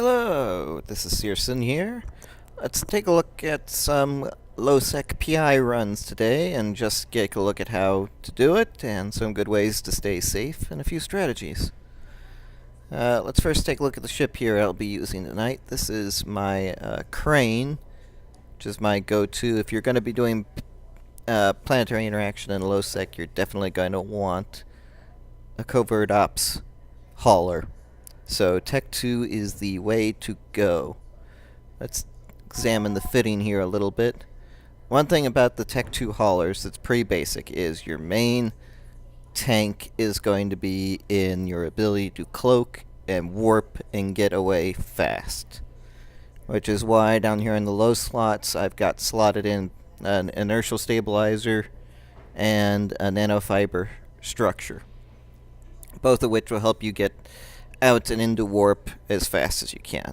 Hello, this is Searson here. Let's take a look at some low-sec PI runs today and just take a look at how to do it and some good ways to stay safe and a few strategies. Let's first take a look at the ship here I'll be using tonight. This is my Crane, which is my go-to. If you're going to be doing planetary interaction in low-sec, you're definitely going to want a covert ops hauler. So Tech 2 is the way to go. Let's examine the fitting here a little bit. One thing about the Tech 2 haulers that's pretty basic is your main tank is going to be in your ability to cloak and warp and get away fast. Which is why down here in the low slots I've got slotted in an inertial stabilizer and a nanofiber structure. Both of which will help you get out and into warp as fast as you can.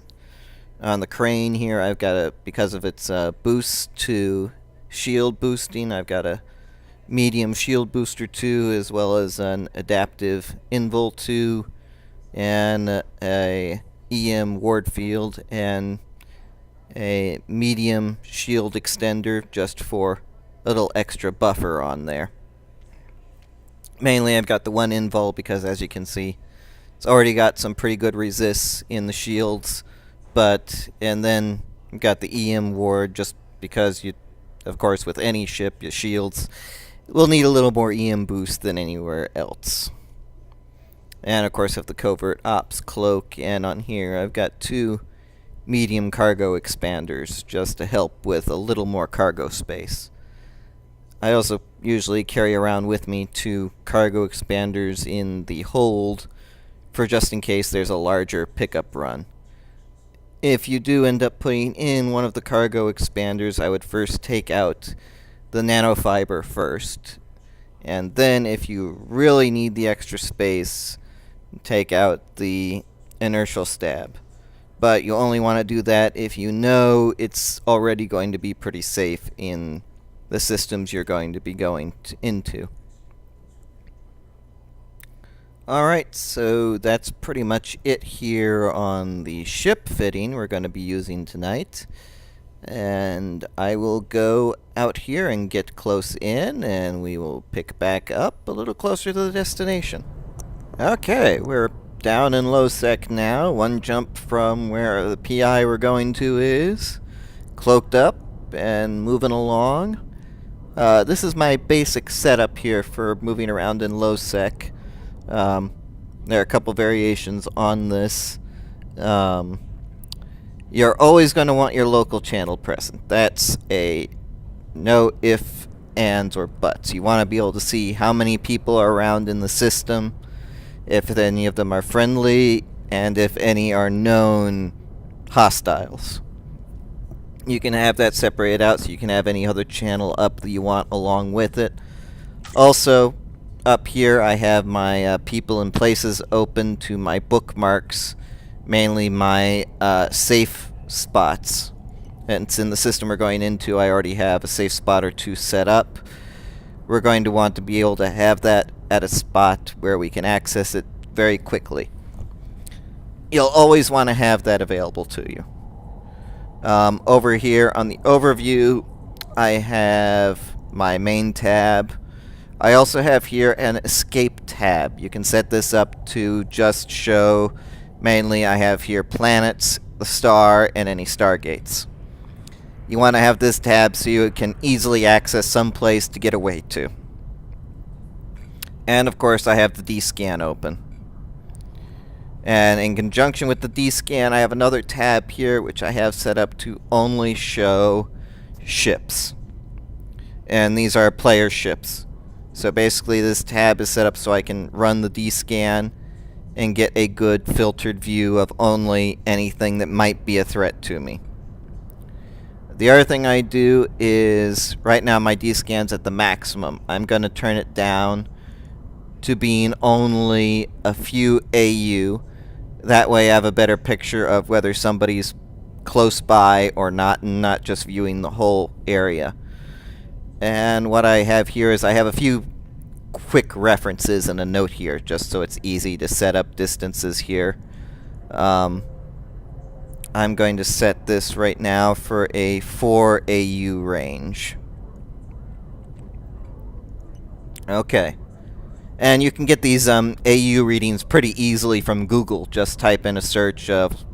On the Crane here, I've got because of its boost to shield boosting, I've got a medium shield booster 2, as well as an adaptive invul 2, and a EM ward field, and a medium shield extender just for a little extra buffer on there. Mainly I've got the one invul because, as you can see, it's already got some pretty good resists in the shields, and then you've got the EM ward just because of course, with any ship, your shields will need a little more EM boost than anywhere else. And of course, I have the covert ops cloak, and on here I've got 2 medium cargo expanders just to help with a little more cargo space. I also usually carry around with me 2 cargo expanders in the hold, for just in case there's a larger pickup run. If you do end up putting in one of the cargo expanders, I would first take out the nanofiber first, and then if you really need the extra space, take out the inertial stab. But you only want to do that if you know it's already going to be pretty safe in the systems you're going to be going into. Alright, so that's pretty much it here on the ship fitting we're going to be using tonight. And I will go out here and get close in, and we will pick back up a little closer to the destination. Okay, we're down in low sec now, one jump from where the PI we're going to is, cloaked up and moving along. This is my basic setup here for moving around in low sec. There are a couple variations on this. You're always going to want your local channel present. That's a no if, ands, or buts. You want to be able to see how many people are around in the system, if any of them are friendly, and if any are known hostiles. You can have that separated out so you can have any other channel up that you want along with it. Also, up here I have my people and places open to my bookmarks, mainly my safe spots. And it's in the system we're going into, I already have a safe spot or 2 set up. We're going to want to be able to have that at a spot where we can access it very quickly. You'll always want to have that available to you. Over here on the overview, I have my main tab. I also have here an escape tab. You can set this up to just show, mainly I have here planets, the star, and any stargates. You want to have this tab so you can easily access some place to get away to. And of course I have the D-scan open. And in conjunction with the D-scan, I have another tab here which I have set up to only show ships. And these are player ships. So basically this tab is set up so I can run the D-scan and get a good filtered view of only anything that might be a threat to me. The other thing I do is, right now my D-scan's at the maximum. I'm going to turn it down to being only a few AU. That way I have a better picture of whether somebody's close by or not, and not just viewing the whole area. And what I have here is I have a few quick references and a note here, just so it's easy to set up distances here. I'm going to set this right now for a 4 AU range. Okay. And you can get these AU readings pretty easily from Google. Just type in a search of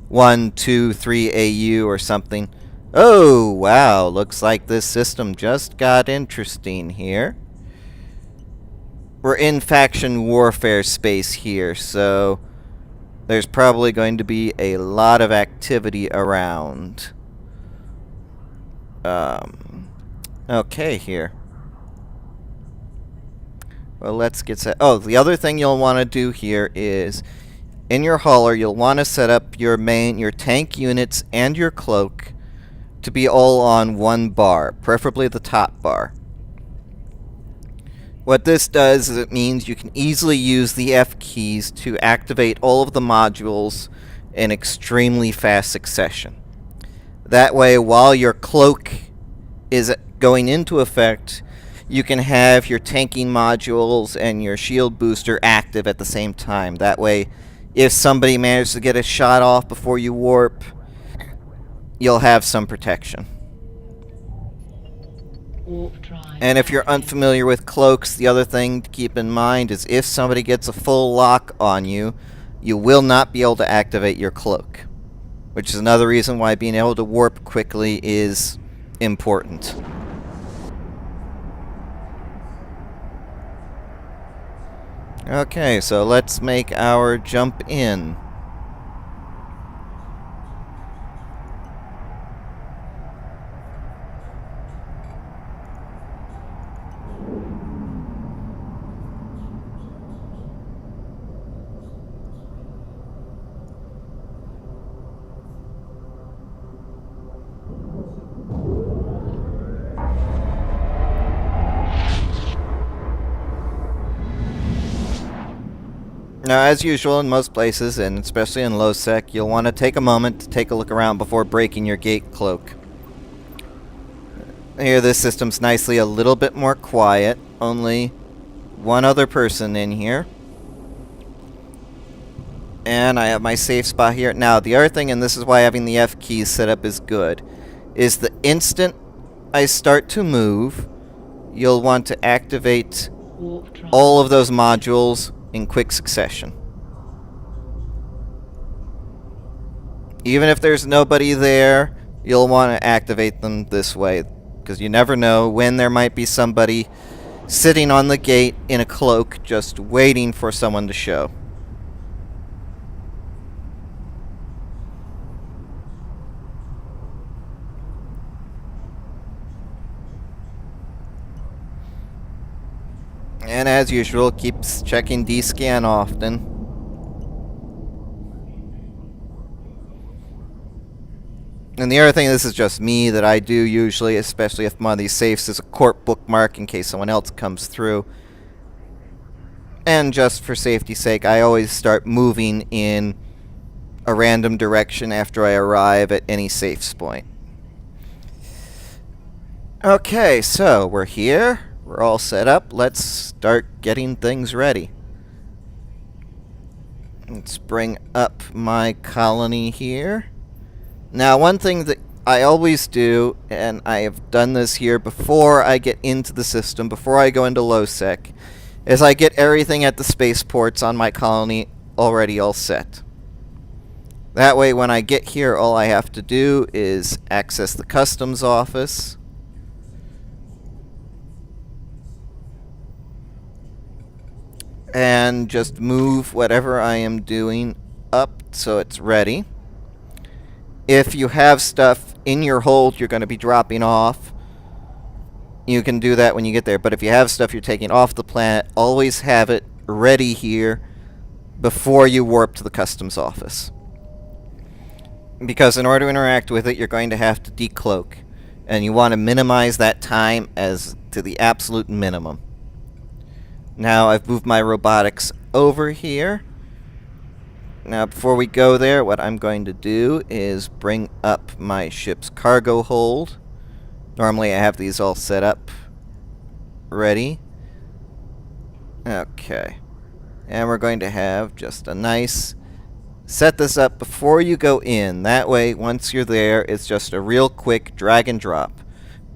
1, 2, 3 AU or something. Oh, wow. Looks like this system just got interesting here. We're in faction warfare space here, so there's probably going to be a lot of activity around. Okay, here. Well, let's get set. Oh, the other thing you'll want to do here is, in your hauler, you'll want to set up your tank units and your cloak to be all on one bar, preferably the top bar. What this does is it means you can easily use the F keys to activate all of the modules in extremely fast succession. That way, while your cloak is going into effect, you can have your tanking modules and your shield booster active at the same time. That way, if somebody manages to get a shot off before you warp, you'll have some protection. And if you're unfamiliar with cloaks, the other thing to keep in mind is if somebody gets a full lock on you, you will not be able to activate your cloak. Which is another reason why being able to warp quickly is important. Okay, so let's make our jump in. Now, as usual in most places, and especially in low-sec, you'll want to take a moment to take a look around before breaking your gate cloak. Here, this system's nicely a little bit more quiet. Only one other person in here. And I have my safe spot here. Now, the other thing, and this is why having the F keys set up is good, is the instant I start to move, you'll want to activate all of those modules in quick succession. Even if there's nobody there, you'll want to activate them this way, because you never know when there might be somebody sitting on the gate in a cloak just waiting for someone to show. And as usual, keeps checking D-scan often. And the other thing, this is just me that I do usually, especially if one of these safes is a corp bookmark in case someone else comes through. And just for safety's sake, I always start moving in a random direction after I arrive at any safe point. Okay, so we're here. We're all set up. Let's start getting things ready. Let's bring up my colony here. Now, one thing that I always do, and I have done this here before I get into the system, before I go into low-sec, is I get everything at the spaceports on my colony already all set. That way, when I get here, all I have to do is access the customs office. And just move whatever I am doing up so it's ready. If you have stuff in your hold you're going to be dropping off, you can do that when you get there. But if you have stuff you're taking off the planet, always have it ready here before you warp to the customs office. Because in order to interact with it, you're going to have to decloak. And you want to minimize that time as to the absolute minimum. Now I've moved my robotics over here. Now before we go there, what I'm going to do is bring up my ship's cargo hold. Normally I have these all set up ready. Okay. And we're going to have just a nice set this up before you go in. That way, once you're there, it's just a real quick drag and drop.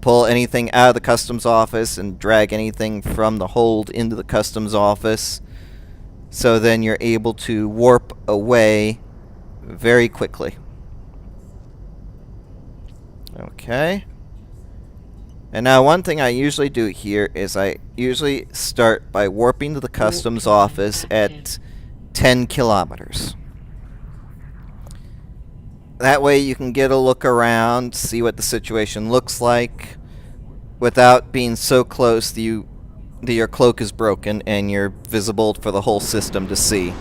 Pull anything out of the customs office and drag anything from the hold into the customs office. So then you're able to warp away very quickly. Okay. And now one thing I usually do here is I usually start by warping to the customs office at 10 kilometers. That way you can get a look around, see what the situation looks like, without being so close that your cloak is broken and you're visible for the whole system to see.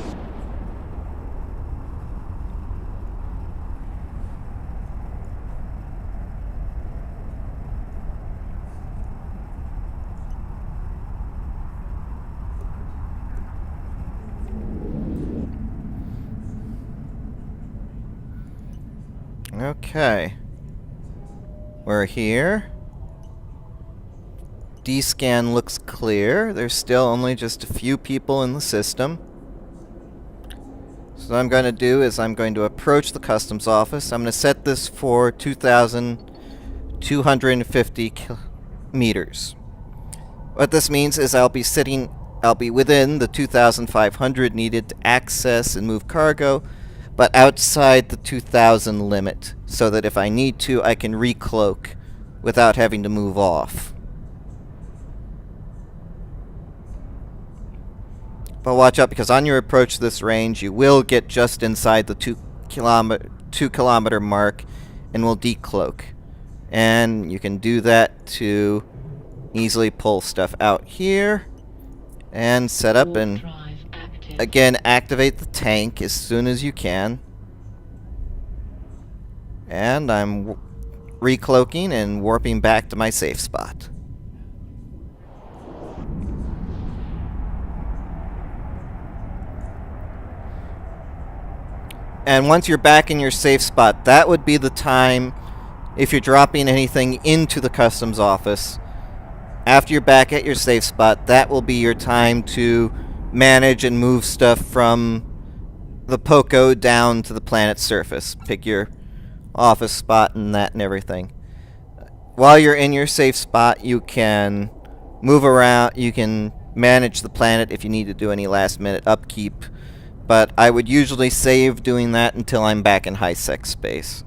Okay. We're here. D-scan looks clear. There's still only just a few people in the system. So what I'm going to do is I'm going to approach the customs office. I'm going to set this for 2,250 meters. What this means is I'll be within the 2,500 needed to access and move cargo, but outside the 2,000 limit, so that if I need to, I can recloak without having to move off. But watch out, because on your approach to this range, you will get just inside the 2 kilometer mark and will decloak. And you can do that to easily pull stuff out here and set up and again activate the tank as soon as you can. And I'm recloaking and warping back to my safe spot. And once you're back in your safe spot, that would be the time, if you're dropping anything into the customs office, after you're back at your safe spot, that will be your time to manage and move stuff from the Poco down to the planet's surface. Pick your office spot and that and everything. While you're in your safe spot, you can move around, you can manage the planet if you need to do any last minute upkeep. But I would usually save doing that until I'm back in high-sec space.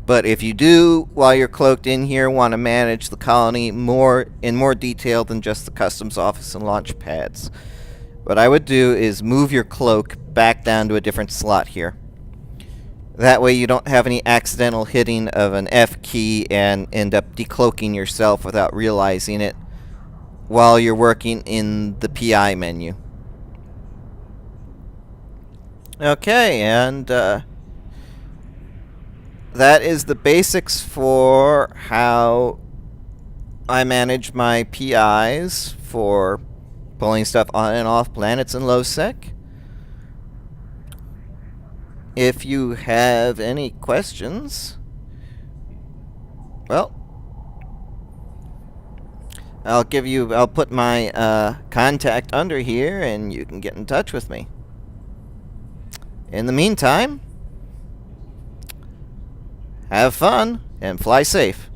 But if you do, while you're cloaked in here, want to manage the colony in more detail than just the customs office and launch pads, what I would do is move your cloak back down to a different slot here. That way you don't have any accidental hitting of an F key and end up decloaking yourself without realizing it while you're working in the PI menu. Okay, and that is the basics for how I manage my PIs for pulling stuff on and off planets in low sec. If you have any questions, well, I'll put my contact under here and you can get in touch with me. In the meantime, have fun and fly safe.